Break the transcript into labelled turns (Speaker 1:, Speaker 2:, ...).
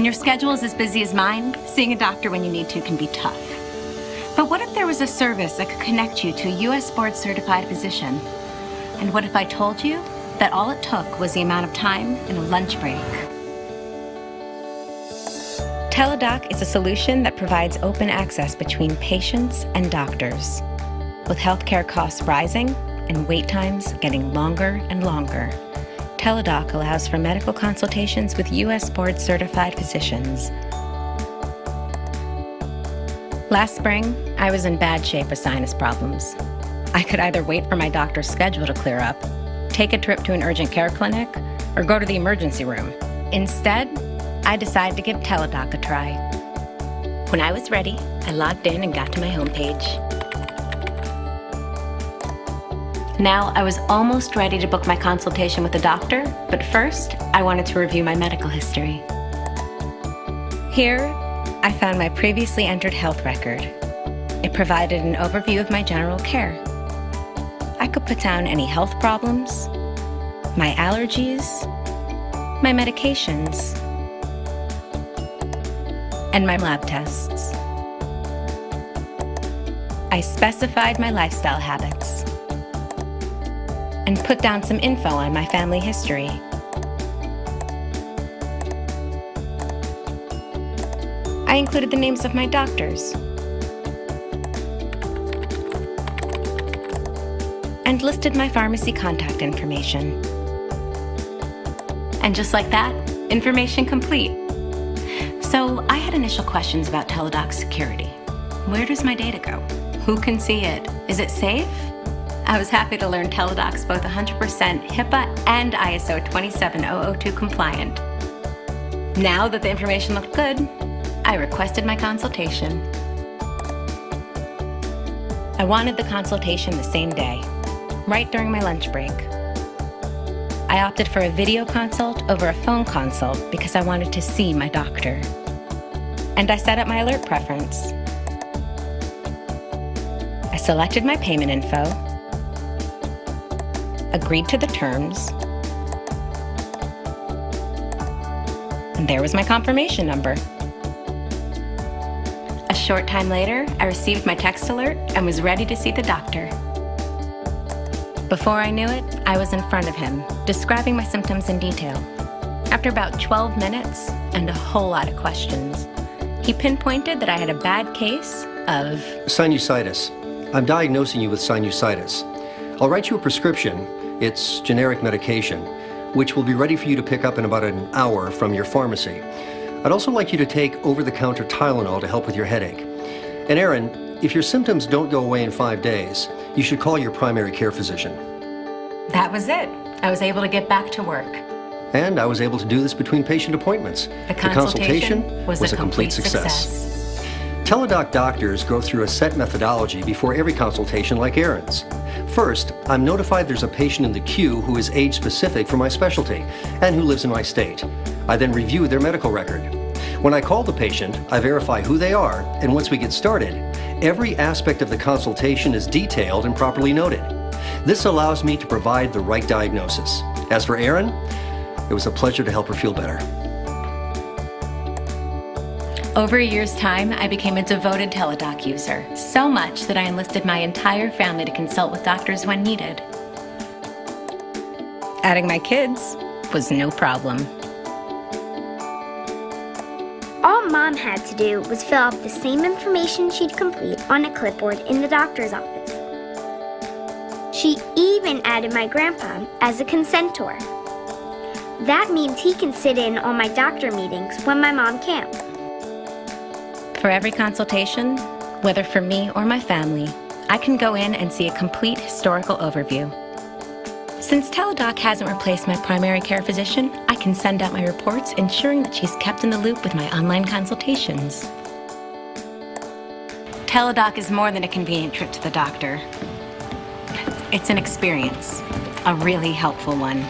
Speaker 1: your schedule is as busy as mine, seeing a doctor when you need to can be tough. But what if there was a service that could connect you to a U.S. board-certified physician? And what if I told you that all it took was the amount of time in a lunch break? TelaDoc is a solution that provides open access between patients and doctors. With healthcare costs rising and wait times getting longer and longer, TelaDoc allows for medical consultations with U.S. board-certified physicians. Last spring, I was in bad shape with sinus problems. I could either wait for my doctor's schedule to clear up, take a trip to an urgent care clinic, or go to the emergency room. Instead, I decided to give TelaDoc a try. When I was ready, I logged in and got to my homepage. Now, I was almost ready to book my consultation with the doctor, but first, I wanted to review my medical history. Here, I found my previously entered health record. It provided an overview of my general care. I could put down any health problems, my allergies, my medications, and my lab tests. I specified my lifestyle habits and put down some info on my family history. I included the names of my doctors and listed my pharmacy contact information. And just like that, information complete. So I had initial questions about TelaDoc's security. Where does my data go? Who can see it? Is it safe? I was happy to learn TelaDoc's both 100% HIPAA and ISO 27002 compliant. Now that the information looked good, I requested my consultation. I wanted the consultation the same day, right during my lunch break. I opted for a video consult over a phone consult because I wanted to see my doctor. And I set up my alert preference. I selected my payment info, agreed to the terms, and there was my confirmation number. A short time later, I received my text alert and was ready to see the doctor. Before I knew it, I was in front of him, describing my symptoms in detail. After about 12 minutes and a whole lot of questions, he pinpointed that I had a bad case of
Speaker 2: sinusitis. I'm diagnosing you with sinusitis. I'll write you a prescription. It's generic medication, which will be ready for you to pick up in about an hour from your pharmacy. I'd also like you to take over-the-counter Tylenol to help with your headache. And Aaron, if your symptoms don't go away in 5 days, you should call your primary care physician.
Speaker 1: That was it. I was able to get back to work.
Speaker 2: And I was able to do this between patient appointments.
Speaker 1: The consultation was a complete success.
Speaker 2: TelaDoc doctors go through a set methodology before every consultation like Aaron's. First, I'm notified there's a patient in the queue who is age-specific for my specialty and who lives in my state. I then review their medical record. When I call the patient, I verify who they are, and once we get started, every aspect of the consultation is detailed and properly noted. This allows me to provide the right diagnosis. As for Aaron, it was a pleasure to help her feel better.
Speaker 1: Over a year's time, I became a devoted TelaDoc user, so much that I enlisted my entire family to consult with doctors when needed. Adding my kids was no problem.
Speaker 3: All Mom had to do was fill out the same information she'd complete on a clipboard in the doctor's office. She even added my grandpa as a consentor. That means he can sit in on my doctor meetings when my mom can't.
Speaker 1: For every consultation, whether for me or my family, I can go in and see a complete historical overview. Since TelaDoc hasn't replaced my primary care physician, I can send out my reports, ensuring that she's kept in the loop with my online consultations. TelaDoc is more than a convenient trip to the doctor. It's an experience, a really helpful one.